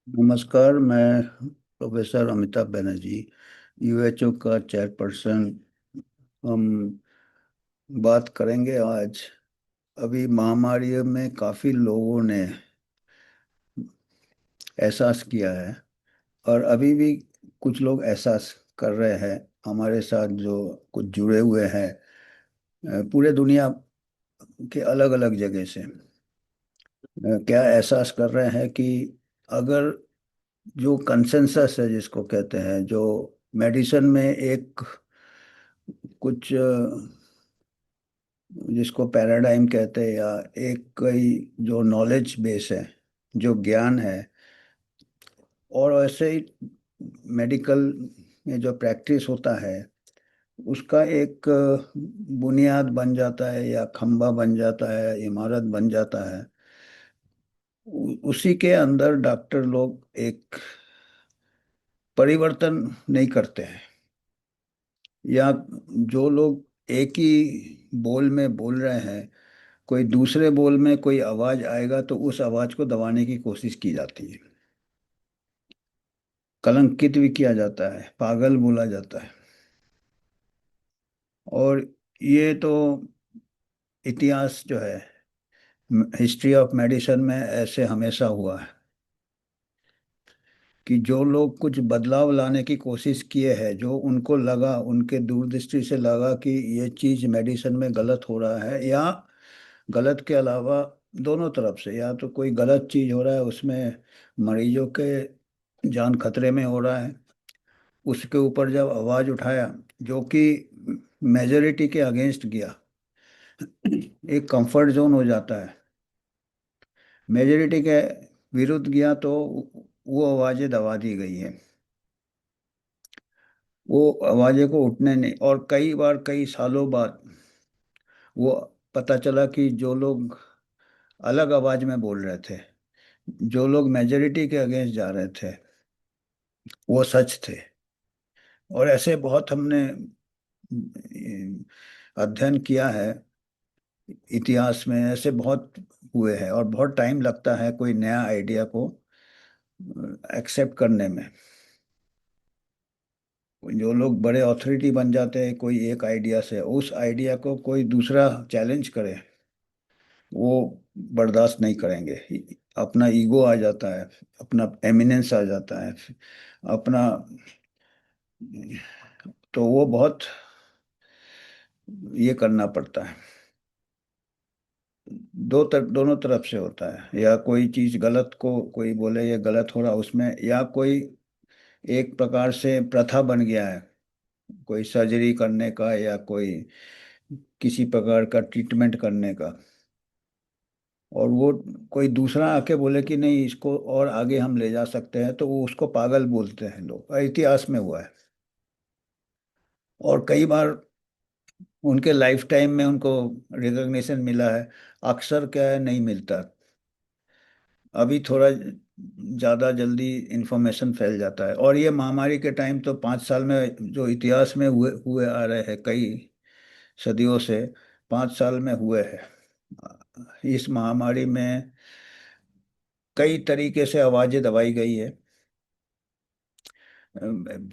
नमस्कार। मैं प्रोफेसर अमिताभ बनर्जी, यूएचओ का चेयरपर्सन। हम बात करेंगे आज। अभी महामारी में काफ़ी लोगों ने एहसास किया है, और अभी भी कुछ लोग एहसास कर रहे हैं हमारे साथ, जो कुछ जुड़े हुए हैं पूरे दुनिया के अलग अलग जगह से। क्या एहसास कर रहे हैं कि अगर जो कंसेंसस है, जिसको कहते हैं, जो मेडिसिन में एक कुछ जिसको पैराडाइम कहते हैं, या एक कोई जो नॉलेज बेस है, जो ज्ञान है, और वैसे ही मेडिकल में जो प्रैक्टिस होता है, उसका एक बुनियाद बन जाता है, या खंबा बन जाता है, इमारत बन जाता है। उसी के अंदर डॉक्टर लोग एक परिवर्तन नहीं करते हैं, या जो लोग एक ही बोल में बोल रहे हैं, कोई दूसरे बोल में कोई आवाज आएगा तो उस आवाज को दबाने की कोशिश की जाती है, कलंकित भी किया जाता है, पागल बोला जाता है। और ये तो इतिहास जो है, हिस्ट्री ऑफ मेडिसिन में ऐसे हमेशा हुआ है कि जो लोग कुछ बदलाव लाने की कोशिश किए हैं, जो उनको लगा, उनके दूरदृष्टि से लगा कि ये चीज मेडिसिन में गलत हो रहा है, या गलत के अलावा दोनों तरफ से, या तो कोई गलत चीज हो रहा है, उसमें मरीजों के जान खतरे में हो रहा है, उसके ऊपर जब आवाज उठाया, जो कि मेजोरिटी के अगेंस्ट गया, एक कंफर्ट जोन हो जाता है, मेजोरिटी के विरुद्ध गया तो वो आवाजें दबा दी गई है, वो आवाजें को उठने नहीं। और कई बार, कई सालों बाद वो पता चला कि जो लोग अलग आवाज में बोल रहे थे, जो लोग मेजोरिटी के अगेंस्ट जा रहे थे, वो सच थे। और ऐसे बहुत हमने अध्ययन किया है, इतिहास में ऐसे बहुत हुए हैं, और बहुत टाइम लगता है कोई नया आइडिया को एक्सेप्ट करने में। जो लोग बड़े अथॉरिटी बन जाते हैं कोई एक आइडिया से, उस आइडिया को कोई दूसरा चैलेंज करे, वो बर्दाश्त नहीं करेंगे। अपना ईगो आ जाता है, अपना एमिनेंस आ जाता है, अपना। तो वो बहुत ये करना पड़ता है। दोनों तरफ से होता है, या कोई चीज गलत को कोई बोले ये गलत हो रहा उसमें, या कोई एक प्रकार से प्रथा बन गया है, कोई सर्जरी करने का, या कोई किसी प्रकार का ट्रीटमेंट करने का, और वो कोई दूसरा आके बोले कि नहीं, इसको और आगे हम ले जा सकते हैं, तो वो उसको पागल बोलते हैं लोग। इतिहास में हुआ है। और कई बार उनके लाइफ टाइम में उनको रिकग्निशन मिला है, अक्सर क्या है, नहीं मिलता। अभी थोड़ा ज़्यादा जल्दी इंफॉर्मेशन फैल जाता है। और ये महामारी के टाइम तो 5 साल में, जो इतिहास में हुए हुए आ रहे हैं कई सदियों से, 5 साल में हुए हैं। इस महामारी में कई तरीके से आवाज़ें दबाई गई है।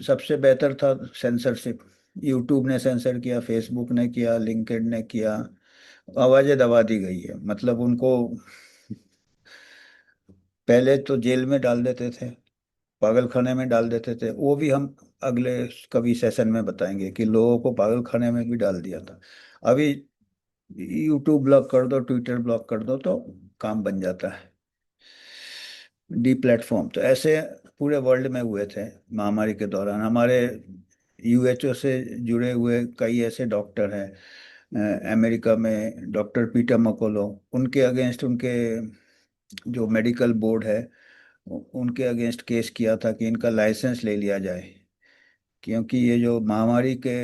सबसे बेहतर था सेंसरशिप। यूट्यूब ने सेंसर किया, फेसबुक ने किया, लिंक्डइन ने किया, आवाज़ें दबा दी गई है। मतलब उनको पहले तो जेल में डाल देते थे, पागल खाने में डाल देते थे। वो भी हम अगले कभी सेशन में बताएंगे कि लोगों को पागल खाने में भी डाल दिया था। अभी यूट्यूब ब्लॉक कर दो, ट्विटर ब्लॉक कर दो, तो काम बन जाता है। डी प्लेटफॉर्म तो ऐसे पूरे वर्ल्ड में हुए थे महामारी के दौरान। हमारे यूएचओ से जुड़े हुए कई ऐसे डॉक्टर हैं, अमेरिका में डॉक्टर पीटर मकोलो, उनके अगेंस्ट, उनके जो मेडिकल बोर्ड है, उनके अगेंस्ट केस किया था कि इनका लाइसेंस ले लिया जाए। क्योंकि ये जो महामारी के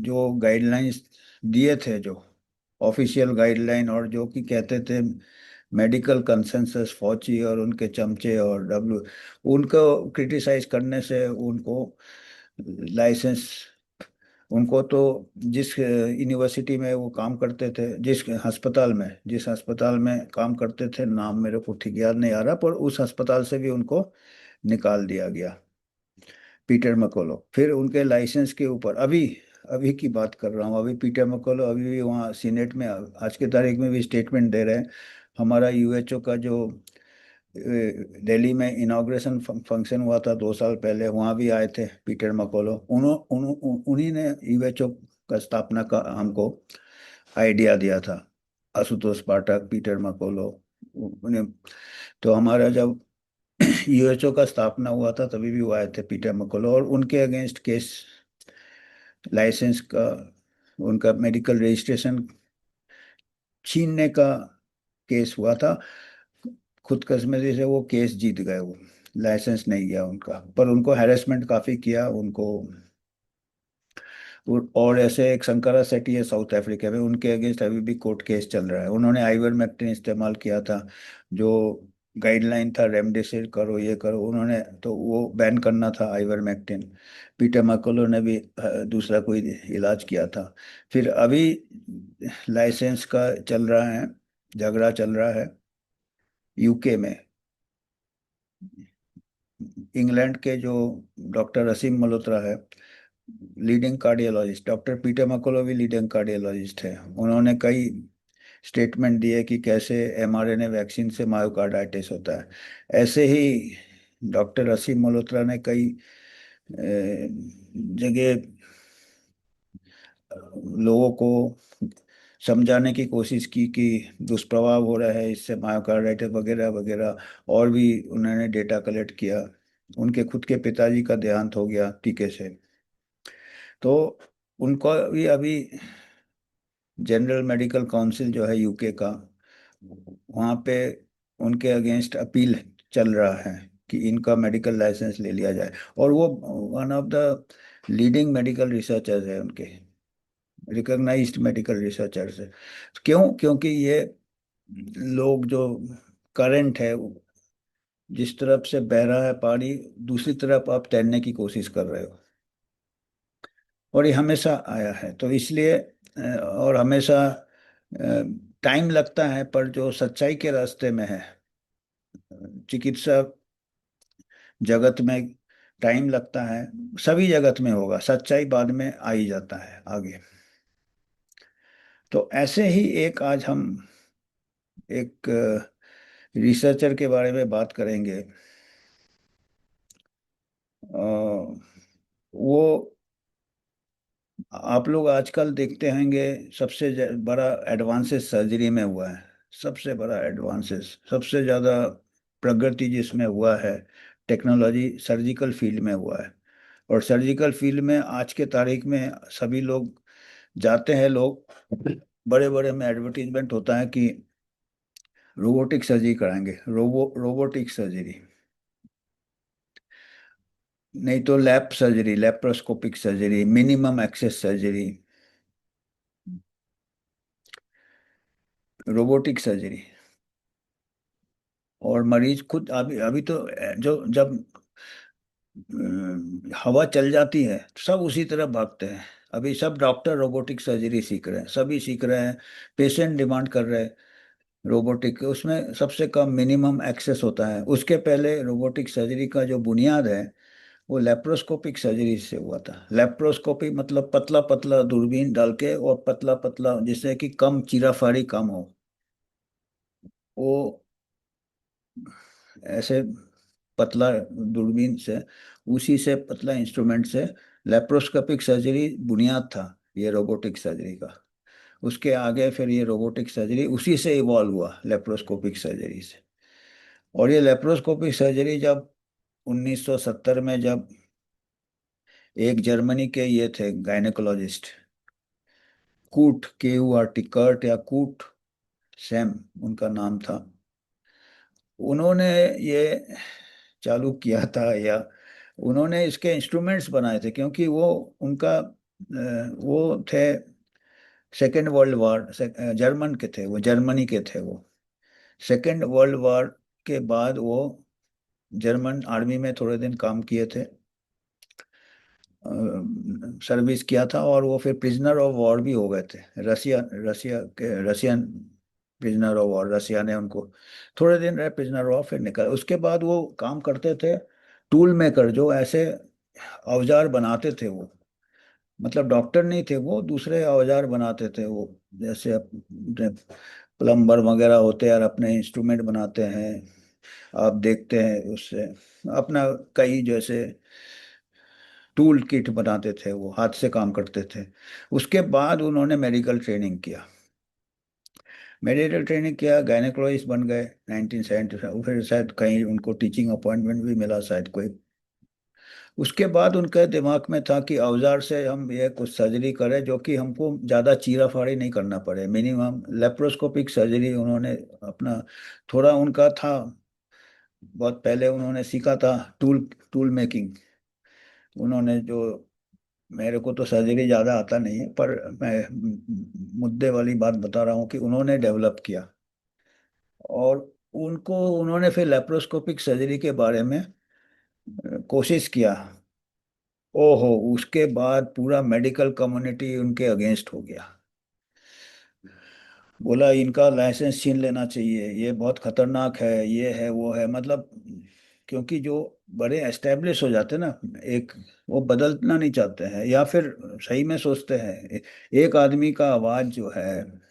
जो गाइडलाइंस दिए थे, जो ऑफिशियल गाइडलाइन, और जो कि कहते थे मेडिकल कंसेंसस, फौची और उनके चमचे और डब्ल्यू, उनको क्रिटिसाइज करने से उनको लाइसेंस उनको तो जिस यूनिवर्सिटी में वो काम करते थे, जिस अस्पताल में काम करते थे, नाम मेरे को ठीक याद नहीं आ रहा, पर उस अस्पताल से भी उनको निकाल दिया गया, पीटर मकोलो। फिर उनके लाइसेंस के ऊपर अभी अभी की बात कर रहा हूँ, अभी पीटर मकोलो अभी भी वहाँ सीनेट में आज के तारीख में भी स्टेटमेंट दे रहे हैं। हमारा यूएचओ का जो दिल्ली में इनाग्रेशन फंक्शन हुआ था 2 साल पहले, वहाँ भी आए थे पीटर मकोलो। उन्हीं ने यूएचओ का स्थापना का हमको आइडिया दिया था, आशुतोष पाठक, पीटर मकोलो। उन्हें तो हमारा जब यूएचओ का स्थापना हुआ था तभी भी वो आए थे पीटर मकोलो, और उनके अगेंस्ट केस, लाइसेंस का, उनका मेडिकल रजिस्ट्रेशन छीनने का केस हुआ था। खुदकस्मती से वो केस जीत गए, वो लाइसेंस नहीं गया उनका, पर उनको हैरेसमेंट काफी किया उनको। और ऐसे एक शंकरा सेठी है साउथ अफ्रीका में, उनके अगेंस्ट अभी भी कोर्ट केस चल रहा है। उन्होंने आइवरमेक्टिन इस्तेमाल किया था, जो गाइडलाइन था रेमडेसिविर करो ये करो, उन्होंने तो वो बैन करना था आइवरमेक्टिन। पीटर मैकलो ने भी दूसरा कोई इलाज किया था। फिर अभी लाइसेंस का चल रहा है, झगड़ा चल रहा है यूके में। इंग्लैंड के जो डॉक्टर असीम मल्होत्रा है, लीडिंग कार्डियोलॉजिस्ट, डॉक्टर पीटर मैकलो भी लीडिंग कार्डियोलॉजिस्ट है, उन्होंने कई स्टेटमेंट दिए कि कैसे एमआरएनए वैक्सीन से मायोकार्डाइटिस होता है। ऐसे ही डॉक्टर असीम मल्होत्रा ने कई जगह लोगों को समझाने की कोशिश की कि दुष्प्रभाव हो रहा है इससे, मायोकार्डाइटिस वगैरह वगैरह। और भी उन्होंने डेटा कलेक्ट किया। उनके खुद के पिताजी का देहांत हो गया टीके से। तो उनको भी अभी जनरल मेडिकल काउंसिल जो है यूके का, वहाँ पे उनके अगेंस्ट अपील चल रहा है कि इनका मेडिकल लाइसेंस ले लिया जाए। और वो one of the leading medical researchers है उनके, रिकॉग्नाइज्ड मेडिकल रिसर्चर्स है। क्यों? क्योंकि ये लोग जो करंट है, जिस तरफ से बह रहा है पानी, दूसरी तरफ आप तैरने की कोशिश कर रहे हो, और ये हमेशा आया है। तो इसलिए और हमेशा टाइम लगता है, पर जो सच्चाई के रास्ते में है, चिकित्सा जगत में टाइम लगता है, सभी जगत में होगा, सच्चाई बाद में आ ही जाता है आगे। तो ऐसे ही एक आज हम एक रिसर्चर के बारे में बात करेंगे। वो आप लोग आजकल देखते होंगे, सबसे बड़ा एडवांसेस सर्जरी में हुआ है। सबसे बड़ा एडवांसेस, सबसे ज़्यादा प्रगति जिसमें हुआ है, टेक्नोलॉजी सर्जिकल फील्ड में हुआ है। और सर्जिकल फील्ड में आज के तारीख में सभी लोग जाते हैं, लोग बड़े बड़े में एडवर्टीजमेंट होता है कि रोबोटिक सर्जरी कराएंगे, रोबोटिक सर्जरी, नहीं तो lap surgery, laparoscopic surgery, minimum access surgery, robotic surgery. और मरीज खुद अभी अभी तो जो जब हवा चल जाती है तो सब उसी तरफ भागते हैं। अभी सब डॉक्टर रोबोटिक सर्जरी सीख रहे हैं, सभी सीख रहे हैं। पेशेंट डिमांड कर रहे हैं रोबोटिक, उसमें सबसे कम मिनिमम एक्सेस होता है। उसके पहले रोबोटिक सर्जरी का जो बुनियाद है वो लेप्रोस्कोपिक सर्जरी से हुआ था। लेप्रोस्कोपी मतलब पतला पतला दूरबीन डाल के, और पतला पतला जिससे कि कम चीराफाड़ी कम हो, वो ऐसे पतला दूरबीन से, उसी से पतला इंस्ट्रूमेंट से लेप्रोस्कोपिक सर्जरी बुनियाद था ये रोबोटिक सर्जरी का। उसके आगे फिर ये रोबोटिक सर्जरी उसी से इवॉल्व हुआ, लेप्रोस्कोपिक सर्जरी से। और ये लेप्रोस्कोपिक सर्जरी जब 1970 में, जब एक जर्मनी के ये थे गायनेकोलॉजिस्ट, कूट, KURT, कर्ट या कूट सैम उनका नाम था, उन्होंने ये चालू किया था, या उन्होंने इसके इंस्ट्रूमेंट्स बनाए थे, क्योंकि वो उनका वो थे सेकेंड वर्ल्ड वार, जर्मन के थे वो, जर्मनी के थे वो। सेकेंड वर्ल्ड वार के बाद वो जर्मन आर्मी में थोड़े दिन काम किए थे। सर्विस किया था, और वो फिर प्रिजनर ऑफ वॉर भी हो गए थे। रसिया रसिया के रसियन प्रिजनर ऑफ वॉर, रसिया ने उनको थोड़े दिन रहे प्रिजनर ऑफ, फिर निकल। उसके बाद वो काम करते थे टूल मेकर, जो ऐसे औजार बनाते थे वो, मतलब डॉक्टर नहीं थे वो, दूसरे औजार बनाते थे वो, जैसे अपने प्लम्बर वगैरह होते हैं और अपने इंस्ट्रूमेंट बनाते हैं, आप देखते हैं उससे अपना, कई जैसे टूल किट बनाते थे, वो हाथ से काम करते थे। उसके बाद उन्होंने मेडिकल ट्रेनिंग किया, मेडिकल ट्रेनिंग किया, गायनेकोलॉजिस्ट बन गए 1975। फिर शायद कहीं उनको टीचिंग अपॉइंटमेंट भी मिला शायद कोई। उसके बाद उनके दिमाग में था कि औजार से हम ये कुछ सर्जरी करें जो कि हमको ज़्यादा चीरा फाड़ी नहीं करना पड़े, मिनिमम लेप्रोस्कोपिक सर्जरी उन्होंने अपना थोड़ा उनका था, बहुत पहले उन्होंने सीखा था टूल टूल मेकिंग। उन्होंने जो, मेरे को तो सर्जरी ज़्यादा आता नहीं है, पर मैं मुद्दे वाली बात बता रहा हूँ कि उन्होंने डेवलप किया। और उनको उन्होंने फिर लेप्रोस्कोपिक सर्जरी के बारे में कोशिश किया। ओहो, उसके बाद पूरा मेडिकल कम्युनिटी उनके अगेंस्ट हो गया, बोला इनका लाइसेंस छीन लेना चाहिए, ये बहुत खतरनाक है, ये है वो है, मतलब क्योंकि जो बड़े एस्टेब्लिश हो जाते हैं ना, एक, वो बदलना नहीं चाहते हैं, या फिर सही में सोचते हैं एक आदमी का आवाज जो है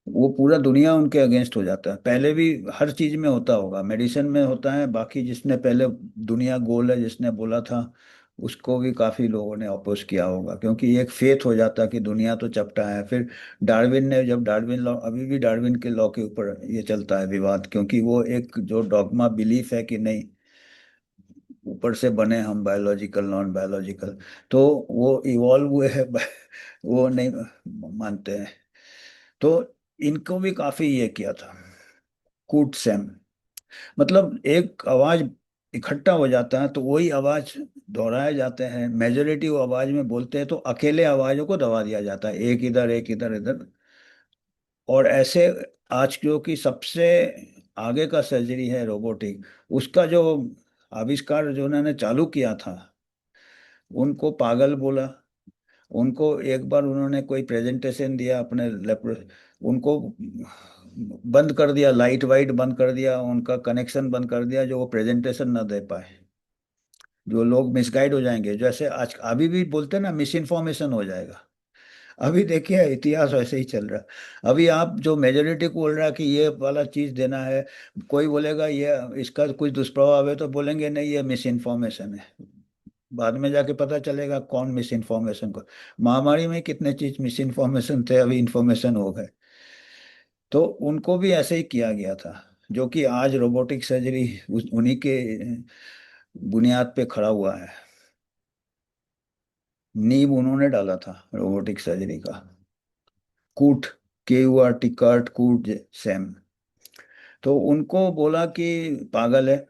वो पूरा दुनिया उनके अगेंस्ट हो जाता है। पहले भी हर चीज में होता होगा, मेडिसिन में होता है, बाकी जिसने पहले दुनिया गोल है जिसने बोला था, उसको भी काफी लोगों ने अपोज किया होगा, क्योंकि ये एक फेथ हो जाता है कि दुनिया तो चपटा है। फिर डार्विन ने, जब डार्विन लॉ, अभी भी डार्विन के लॉ के ऊपर ये चलता है विवाद, क्योंकि वो एक जो डॉगमा बिलीफ है कि नहीं, ऊपर से बने हम, बायोलॉजिकल नॉन बायोलॉजिकल, तो वो इवॉल्व हुए हैं वो नहीं मानते हैं। तो इनको भी काफी ये किया था कूट सैम, मतलब एक आवाज इकट्ठा हो जाता है तो वही आवाज दोहराए जाते हैं, मेजोरिटी वो आवाज में बोलते हैं, तो अकेले आवाजों को दबा दिया जाता है, एक इधर एक इधर इधर। और ऐसे आज जो कि सबसे आगे का सर्जरी है रोबोटिक, उसका जो आविष्कार जो उन्होंने चालू किया था, उनको पागल बोला। उनको एक बार उन्होंने कोई प्रेजेंटेशन दिया अपने उनको बंद कर दिया, लाइट वाइट बंद कर दिया, उनका कनेक्शन बंद कर दिया, जो वो प्रेजेंटेशन ना दे पाए, जो लोग मिसगाइड हो जाएंगे, जैसे आज अभी भी बोलते हैं ना, मिस इन्फॉर्मेशन हो जाएगा। अभी देखिए इतिहास वैसे ही चल रहा है। अभी आप जो मेजोरिटी को बोल रहा है कि ये वाला चीज देना है, कोई बोलेगा ये इसका कुछ दुष्प्रभाव है, तो बोलेंगे नहीं ये मिस इन्फॉर्मेशन है। बाद में जाके पता चलेगा कौन मिस इन्फॉर्मेशन को, महामारी में कितने चीज मिस इन्फॉर्मेशन थे, अभी इन्फॉर्मेशन हो गए। तो उनको भी ऐसे ही किया गया था, जो कि आज रोबोटिक सर्जरी उन्हीं के बुनियाद पे खड़ा हुआ है। नींव उन्होंने डाला था रोबोटिक सर्जरी का। कूट, KURT, कर्ट कूट सैम। तो उनको बोला कि पागल है।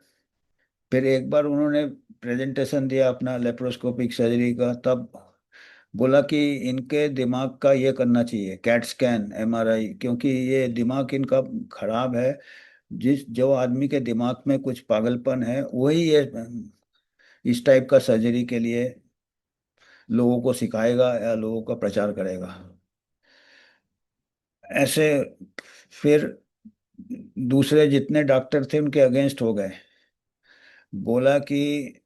फिर एक बार उन्होंने प्रेजेंटेशन दिया अपना लेप्रोस्कोपिक सर्जरी का, तब बोला कि इनके दिमाग का ये करना चाहिए, कैट स्कैन, MRI, क्योंकि ये दिमाग इनका खराब है। जिस जो आदमी के दिमाग में कुछ पागलपन है वही ये इस टाइप का सर्जरी के लिए लोगों को सिखाएगा या लोगों का प्रचार करेगा, ऐसे। फिर दूसरे जितने डॉक्टर थे उनके अगेंस्ट हो गए, बोला कि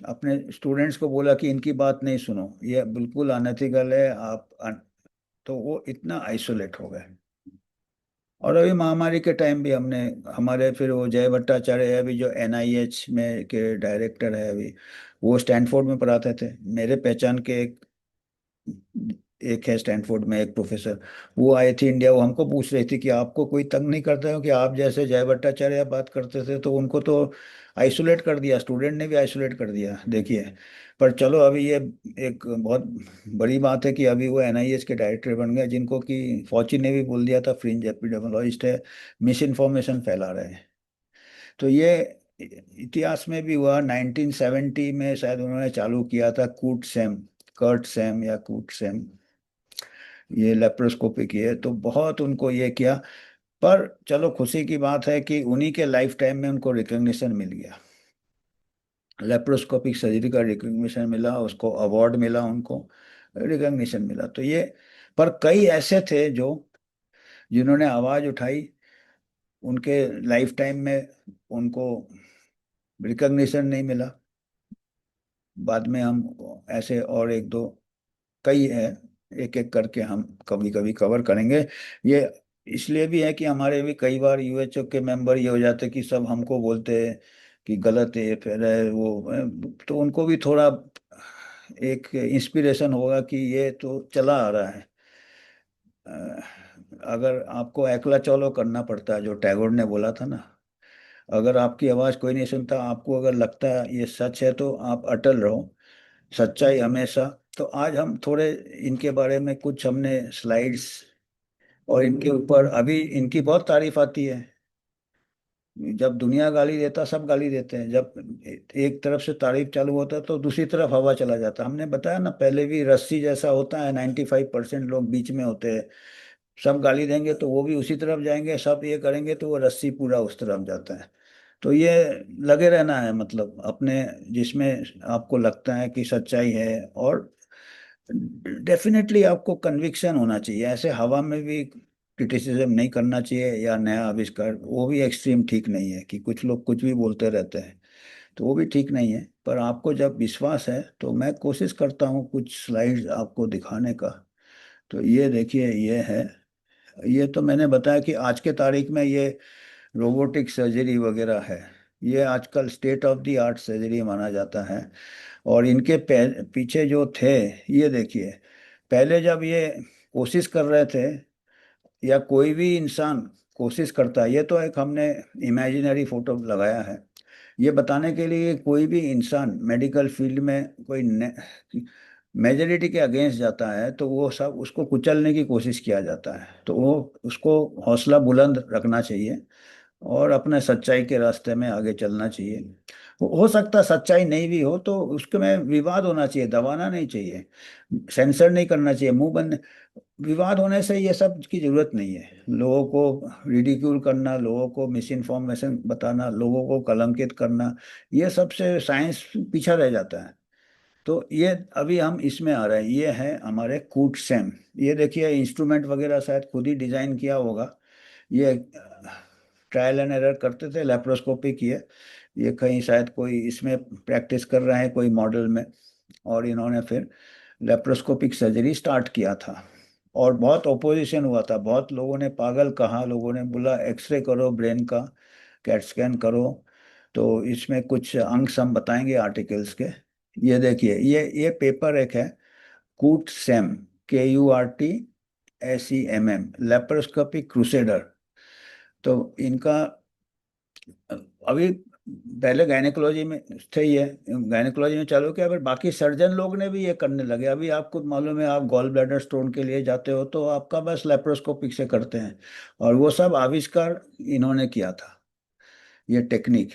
अपने स्टूडेंट्स को बोला कि इनकी बात नहीं सुनो, ये बिल्कुल अनएथिकल है, तो वो इतना आइसोलेट हो गए। और अभी महामारी के टाइम भी हमने, हमारे फिर वो जय भट्टाचार्य है अभी, जो NIH में के डायरेक्टर है अभी, वो स्टैनफोर्ड में पढ़ाते थे, मेरे पहचान के एक है स्टैनफोर्ड में एक प्रोफेसर। वो आई थी इंडिया, वो हमको पूछ रही थी कि आपको कोई तंग नहीं करता हो कि आप जैसे जय भट्टाचार्य बात करते थे, तो उनको तो आइसोलेट कर दिया, स्टूडेंट ने भी आइसोलेट कर दिया, देखिए। पर चलो अभी ये एक बहुत बड़ी बात है कि अभी वो NIH के डायरेक्टर बन गए, जिनको कि फॉची ने भी बोल दिया था फ्रिंज एपिडेमियोलॉजिस्ट है, मिस इन्फॉर्मेशन फैला रहे हैं। तो ये इतिहास में भी हुआ, 1970 में शायद उन्होंने चालू किया था कूट सैम, कर्ट सैम या कूट सैम, ये लेप्रोस्कोपी की है, तो बहुत उनको ये किया। पर चलो खुशी की बात है कि उन्हीं के लाइफ टाइम में उनको रिकग्निशन मिल गया। लेप्रोस्कोपिक सर्जरी का रिकग्निशन मिला, उसको अवार्ड मिला, उनको रिकग्निशन मिला। तो ये, पर कई ऐसे थे जो, जिन्होंने आवाज उठाई, उनके लाइफ टाइम में उनको रिकग्निशन नहीं मिला। बाद में हम ऐसे और एक दो, कई है, एक एक करके हम कभी कभी कवर करेंगे। ये इसलिए भी है कि हमारे भी कई बार यूएचओ के मेंबर ये हो जाते कि सब हमको बोलते हैं कि गलत है, फिर है वो है, तो उनको भी थोड़ा एक इंस्पिरेशन होगा कि ये तो चला आ रहा है। अ, अगर आपको एकला चलो करना पड़ता है, जो टैगोर ने बोला था ना, अगर आपकी आवाज कोई नहीं सुनता, आपको अगर लगता है ये सच है, तो आप अटल रहो, सच्चाई हमेशा। तो आज हम थोड़े इनके बारे में कुछ हमने स्लाइड्स, और इनके ऊपर अभी इनकी बहुत तारीफ आती है। जब दुनिया गाली देता, सब गाली देते हैं, जब एक तरफ से तारीफ चालू होता है तो दूसरी तरफ हवा चला जाता है। हमने बताया ना पहले भी, रस्सी जैसा होता है, 95% लोग बीच में होते हैं। सब गाली देंगे तो वो भी उसी तरफ जाएंगे, सब ये करेंगे तो वो रस्सी पूरा उस तरफ जाता है। तो ये लगे रहना है, मतलब अपने जिसमें आपको लगता है कि सच्चाई है, और डेफिनेटली आपको कन्विक्शन होना चाहिए। ऐसे हवा में भी क्रिटिसिज्म नहीं करना चाहिए, या नया आविष्कार, वो भी एक्सट्रीम ठीक नहीं है कि कुछ लोग कुछ भी बोलते रहते हैं, तो वो भी ठीक नहीं है। पर आपको जब विश्वास है, तो मैं कोशिश करता हूँ कुछ स्लाइड्स आपको दिखाने का। तो ये देखिए, ये है, ये तो मैंने बताया कि आज के तारीख में ये रोबोटिक सर्जरी वगैरह है, ये आजकल state of the art surgery माना जाता है। और इनके पीछे जो थे, ये देखिए, पहले जब ये कोशिश कर रहे थे, या कोई भी इंसान कोशिश करता है, ये तो एक हमने इमेजिनरी फोटो लगाया है, ये बताने के लिए कोई भी इंसान मेडिकल फील्ड में कोई मेजोरिटी के अगेंस्ट जाता है, तो वो सब उसको कुचलने की कोशिश किया जाता है। तो वो, उसको हौसला बुलंद रखना चाहिए, और अपने सच्चाई के रास्ते में आगे चलना चाहिए। हो सकता है सच्चाई नहीं भी हो, तो उसके में विवाद होना चाहिए, दबाना नहीं चाहिए, सेंसर नहीं करना चाहिए, मुंह बंद। विवाद होने से ये सब की जरूरत नहीं है। लोगों को रिडिक्यूल करना, लोगों को मिस इन्फॉर्मेशन बताना, लोगों को कलंकित करना, ये सब से साइंस पीछा रह जाता है। तो ये अभी हम इसमें आ रहे हैं, ये है हमारे कूट सैम। ये देखिए, इंस्ट्रूमेंट वगैरह शायद खुद ही डिजाइन किया होगा। ये ट्रायल एंड एरर करते थे, लेप्रोस्कोपी की है। ये कहीं शायद कोई इसमें प्रैक्टिस कर रहे हैं कोई मॉडल में, और इन्होंने फिर लेप्रोस्कोपिक सर्जरी स्टार्ट किया था। और बहुत ओपोजिशन हुआ था, बहुत लोगों ने पागल कहा, लोगों ने बोला एक्सरे करो ब्रेन का, कैट स्कैन करो। तो इसमें कुछ अंग हम बताएंगे आर्टिकल्स के। ये देखिए, ये पेपर एक है, कूट सैम, KURTSEMM, लेप्रोस्कोपिक क्रूसेडर। तो इनका अभी, पहले गायनेकोलॉजी में थे ये, गायनेकोलॉजी में चालू किया, फिर बाकी सर्जन लोग ने भी ये करने लगे। अभी आपको मालूम है, आप गॉल ब्लैडर स्टोन के लिए जाते हो तो आपका बस लेप्रोस्कोपिक से करते हैं, और वो सब आविष्कार इन्होंने किया था, ये टेक्निक।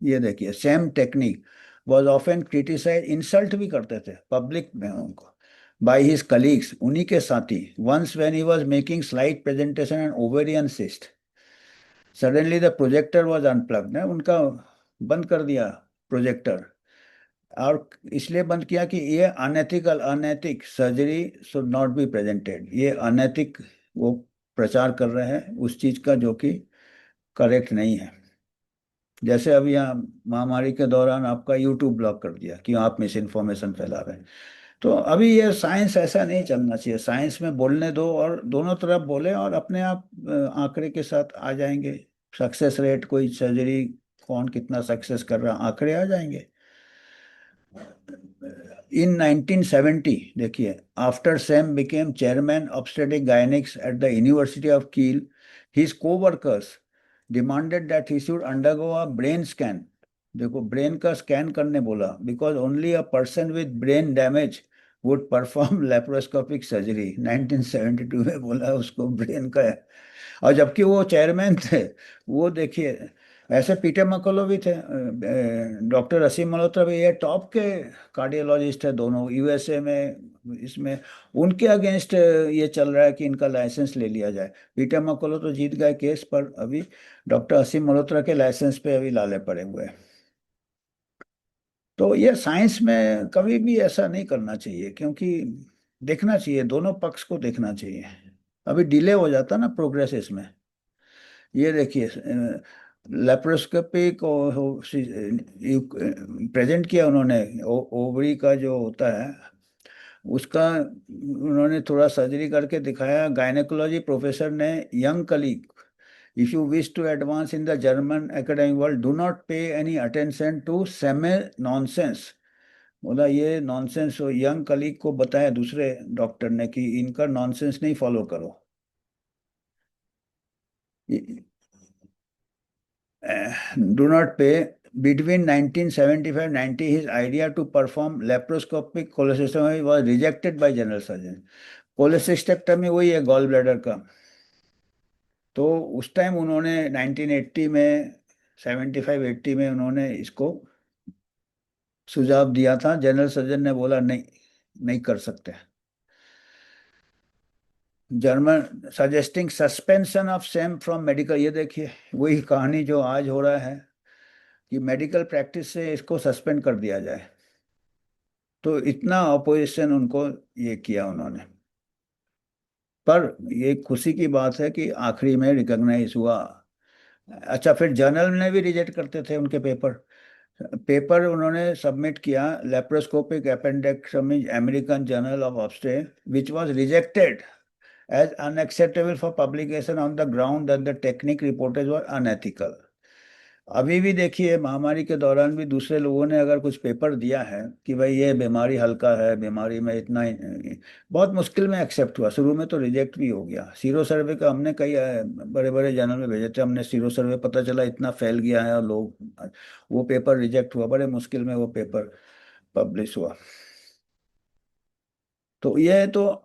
ये देखिए, same technique was often criticise, insult भी करते थे पब्लिक में उनको, बाय हिज कलीग्स, उन्हीं के साथी। Once when he was making slide presentation and ovarian cyst, suddenly the projector was unplugged, ने उनका बंद कर दिया प्रोजेक्टर। और इसलिए बंद किया कि ये अनएथिकल, अनैतिक surgery should not be presented, ये अनैतिक वो प्रचार कर रहे हैं उस चीज का जो कि करेक्ट नहीं है। जैसे अभी यहाँ महामारी के दौरान आपका यूट्यूब ब्लॉक कर दिया कि आप मिस इन्फॉर्मेशन फैला रहे हैं। तो अभी ये साइंस ऐसा नहीं चलना चाहिए, साइंस में बोलने दो, और दोनों तरफ बोले, और अपने आप आंकड़े के साथ आ जाएंगे। सक्सेस रेट, कोई सर्जरी कौन कितना सक्सेस कर रहा, आंकड़े आ जाएंगे। इन 1970, देखिए, after Sam became chairman obstetric gynecology at the University of Kiel, his co-workers demanded that he should undergo a brain scan। देखो, ब्रेन का स्कैन करने बोला, because only a person with brain damage would perform laparoscopic surgery. 1972 में बोला उसको brain का है। और जबकि वो चेयरमैन थे, वो देखिए, ऐसे पीटर मक्कलो भी थे, डॉक्टर असीम मल्होत्रा भी, ये टॉप के कार्डियोलॉजिस्ट है दोनों यूएसए में, इसमें उनके अगेंस्ट ये चल रहा है कि इनका लाइसेंस ले लिया जाए। पीटर मक्कलो तो जीत गए केस, पर अभी डॉक्टर असीम मल्होत्रा के लाइसेंस पे अभी लाले पड़े हुए हैं। तो ये साइंस में कभी भी ऐसा नहीं करना चाहिए, क्योंकि देखना चाहिए, दोनों पक्ष को देखना चाहिए। अभी डिले हो जाता ना प्रोग्रेस इसमें। ये देखिए, लेप्रोस्कोपी को प्रेजेंट किया उन्होंने, ओवरी का जो होता है उसका, उन्होंने थोड़ा सर्जरी करके दिखाया। गायनेकोलॉजी प्रोफेसर ने, young colleague, if you wish to advance in the German academic world do not pay any attention to Semm nonsense. बोला ये नॉनसेंस, यंग कलीग को बताया दूसरे डॉक्टर ने कि इनका नॉनसेंस नहीं फॉलो करो। Do not pay. Between 1975-90, his idea to perform laparoscopic cholecystectomy was rejected by general surgeon. cholecystectomy वही है गॉल ब्लैडर का। तो उस टाइम उन्होंने 1980 में, 75-80 में उन्होंने इसको सुझाव दिया था। जनरल सर्जन ने बोला नहीं, नहीं कर सकते। German suggesting suspension of same from medical, ये देखिए वही कहानी जो आज हो रहा है कि मेडिकल प्रैक्टिस से इसको सस्पेंड कर दिया जाए। तो इतना अपोजिशन उनको ये किया उन्होंने। पर ये खुशी की बात है कि आखिरी में रिकॉग्नाइज हुआ। अच्छा, फिर जर्नल ने भी रिजेक्ट करते थे उनके पेपर। पेपर उन्होंने सबमिट किया, laparoscopic appendectomy, American journal of ऑब्स्टे, which was rejected as unacceptable for publication on the ground that the technique reported were unethical. अभी भी देखिए, महामारी के दौरान भी दूसरे लोगों ने अगर कुछ पेपर दिया है कि भाई ये बीमारी हल्का है, बीमारी में इतना बहुत मुश्किल में एक्सेप्ट हुआ। शुरू में तो रिजेक्ट भी हो गया। सीरो सर्वे का हमने कई बड़े बड़े जर्नल में भेजे थे हमने सीरो सर्वे, पता चला इतना फैल गया है और लोग, वो पेपर रिजेक्ट हुआ, बड़े मुश्किल में वो पेपर पब्लिश हुआ। तो ये तो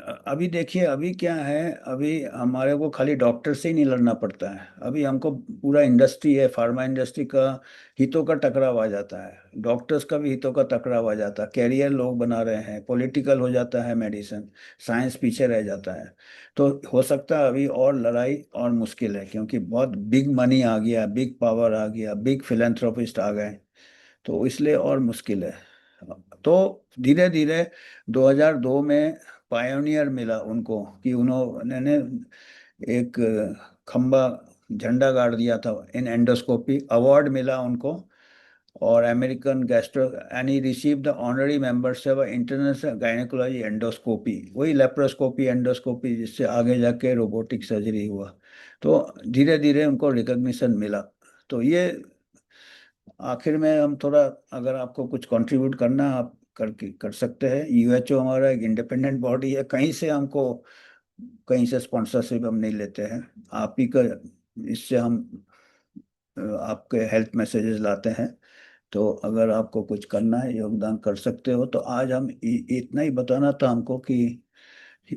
अभी देखिए, अभी क्या है, अभी हमारे को खाली डॉक्टर से ही नहीं लड़ना पड़ता है। अभी हमको पूरा इंडस्ट्री है, फार्मा इंडस्ट्री का हितों का टकराव आ जाता है, डॉक्टर्स का भी हितों का टकराव आ जाता है, कैरियर लोग बना रहे हैं, पॉलिटिकल हो जाता है मेडिसिन, साइंस पीछे रह जाता है। तो हो सकता है अभी और लड़ाई और मुश्किल है, क्योंकि बहुत बिग मनी आ गया, बिग पावर आ गया, बिग फिलेंथ्रोपिस्ट आ गए, तो इसलिए और मुश्किल है। तो धीरे धीरे 2002 में पायोनियर मिला उनको कि उन्होंने एक खंबा, झंडा गाड़ दिया था इन एंडोस्कोपी, अवार्ड मिला उनको। और American gastro and he receive the honorary membership international gynaecology endoscopy, वही लेप्रोस्कोपी एंडोस्कोपी, जिससे आगे जाके रोबोटिक सर्जरी हुआ। तो धीरे धीरे उनको रिकग्निशन मिला। तो ये आखिर में हम थोड़ा, अगर आपको कुछ कंट्रीब्यूट करना है, आप कर सकते हैं। यूएचओ हमारा एक इंडिपेंडेंट बॉडी है, कहीं से हमको, कहीं से स्पॉन्सरशिप हम नहीं लेते हैं। आप ही का, इससे हम आपके हेल्थ मैसेजेस लाते हैं। तो अगर आपको कुछ करना है, योगदान कर सकते हो। तो आज हम इतना ही बताना था हमको कि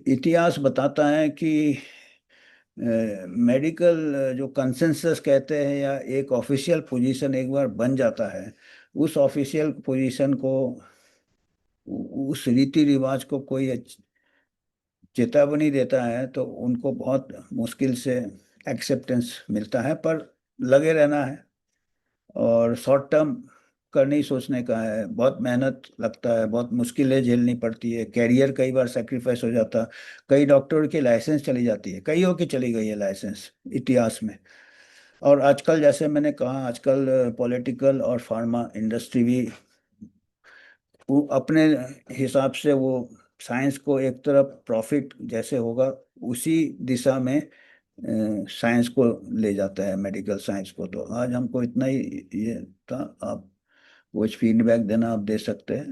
इतिहास बताता है कि मेडिकल जो कंसेंसस कहते हैं, या एक ऑफिशियल पोजीशन एक बार बन जाता है, उस ऑफिशियल पोजीशन को, उस रीति रिवाज को कोई चेतावनी देता है तो उनको बहुत मुश्किल से एक्सेप्टेंस मिलता है। पर लगे रहना है, और शॉर्ट टर्म का नहीं सोचने का है। बहुत मेहनत लगता है, बहुत मुश्किलें झेलनी पड़ती है, कैरियर कई बार सेक्रीफाइस हो जाता है। कई डॉक्टरों की लाइसेंस चली जाती है, कईयों की चली गई है लाइसेंस इतिहास में। और आजकल जैसे मैंने कहा, आजकल पॉलिटिकल और फार्मा इंडस्ट्री भी वो अपने हिसाब से, वो साइंस को एक तरफ प्रॉफिट जैसे होगा उसी दिशा में साइंस को ले जाता है, मेडिकल साइंस को। तो आज हमको इतना ही ये था। आप कुछ फीडबैक देना आप दे सकते हैं।